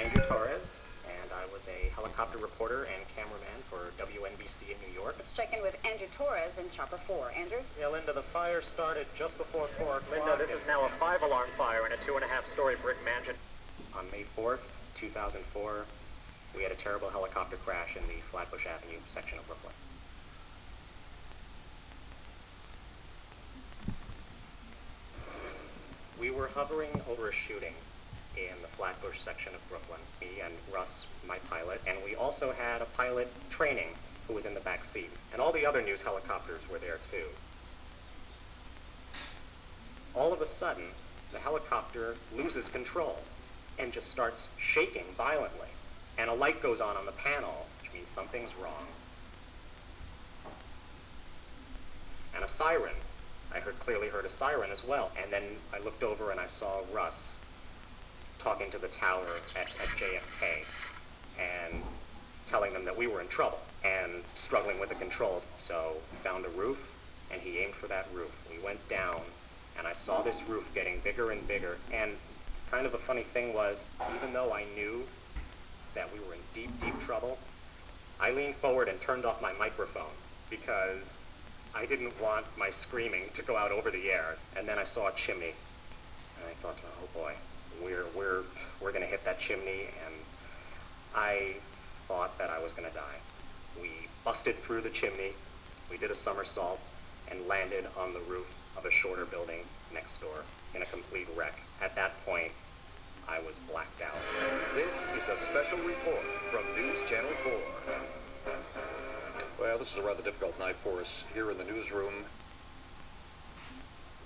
Andrew Torres, and I was a helicopter reporter and cameraman for WNBC in New York. Let's check in with Andrew Torres in Chopper 4. Andrew? Yeah, Linda, the fire started just before 4 o'clock. Linda, this is now a 5-alarm fire in a 2.5-story brick mansion. On May 4th, 2004, we had a terrible helicopter crash in the Flatbush Avenue section of Brooklyn. We were hovering over a shooting in the Flatbush section of Brooklyn, me and Russ, my pilot, and we also had a pilot training who was in the back seat, and all the other news helicopters were there too. All of a sudden, the helicopter loses control and just starts shaking violently, and a light goes on the panel, which means something's wrong, and a siren. I clearly heard a siren as well, and then I looked over and I saw Russ talking to the tower at JFK and telling them that we were in trouble and struggling with the controls. So we found a roof, and he aimed for that roof. We went down, and I saw this roof getting bigger and bigger, and kind of the funny thing was, even though I knew that we were in deep, deep trouble, I leaned forward and turned off my microphone because I didn't want my screaming to go out over the air. And then I saw a chimney, and I thought, oh boy, we're going to hit that chimney, and I thought that I was going to die. We busted through the chimney, we did a somersault, and landed on the roof of a shorter building next door in a complete wreck. At that point, I was blacked out. This is a special report from News Channel 4. Well, this is a rather difficult night for us here in the newsroom.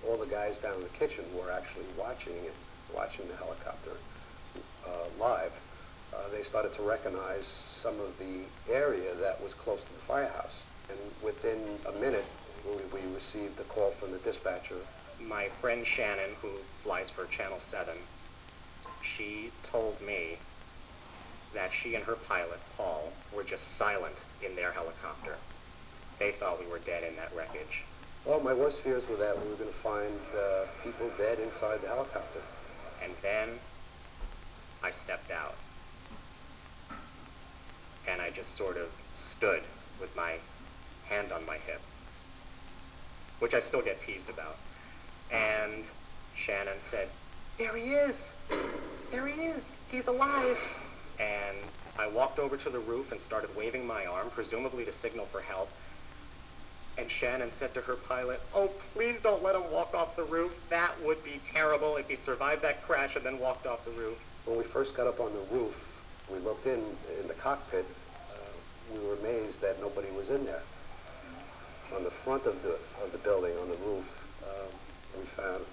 All the guys down in the kitchen were actually watching the helicopter live. They started to recognize some of the area that was close to the firehouse. And within a minute, we received a call from the dispatcher. My friend Shannon, who flies for Channel 7, she told me that she and her pilot, Paul, were just silent in their helicopter. They thought we were dead in that wreckage. Well, my worst fears were that we were going to find people dead inside the helicopter. And then I stepped out. And I just sort of stood with my hand on my hip, which I still get teased about. And Shannon said, "There he is! There he is! He's alive!" And I walked over to the roof and started waving my arm, presumably to signal for help. And Shannon said to her pilot, "Oh, please don't let him walk off the roof. That would be terrible if he survived that crash and then walked off the roof." When we first got up on the roof, we looked in the cockpit. We were amazed that nobody was in there. On the front of the building, on the roof,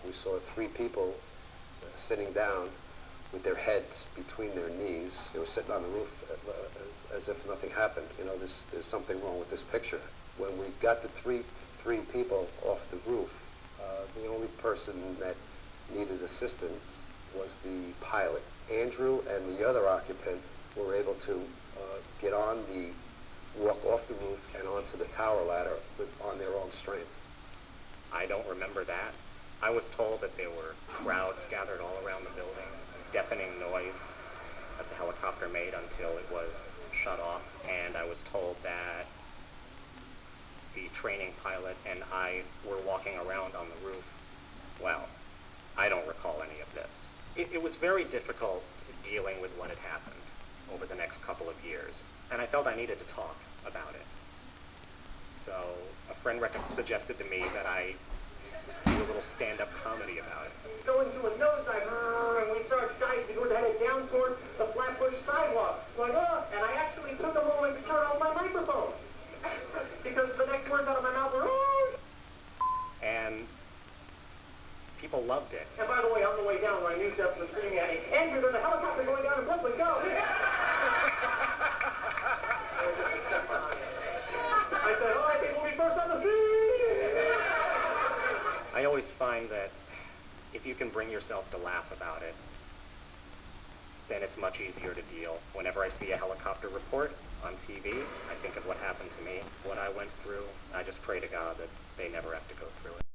we saw 3 people sitting down with their heads between their knees. They were sitting on the roof as if nothing happened. You know, there's something wrong with this picture. When we got the three people off the roof, the only person that needed assistance was the pilot. Andrew and the other occupant were able to walk off the roof and onto the tower ladder on their own strength. I don't remember that. I was told that there were crowds gathered all around the building, deafening noise that the helicopter made until it was shut off, and I was told that the training pilot and I were walking around on the roof. Well, I don't recall any of this. It was very difficult dealing with what had happened over the next couple of years, and I felt I needed to talk about it. So a friend suggested to me that I do a little stand-up comedy about it. We go into a nosedive, and we start diving to go headed down towards the Flatbush sidewalk. Going, oh, and I actually took a moment to turn off my microphone because the next words out of my mouth were, oh! And people loved it. And by the way, on the way down, my news desk was screaming at me, "Andrew, there's a helicopter going down in Brooklyn, go!" I said, "Oh, I think we'll be first on the scene!" I always find that if you can bring yourself to laugh about it, then it's much easier to deal. Whenever I see a helicopter report on TV, I think of what happened to me, what I went through. I just pray to God that they never have to go through it.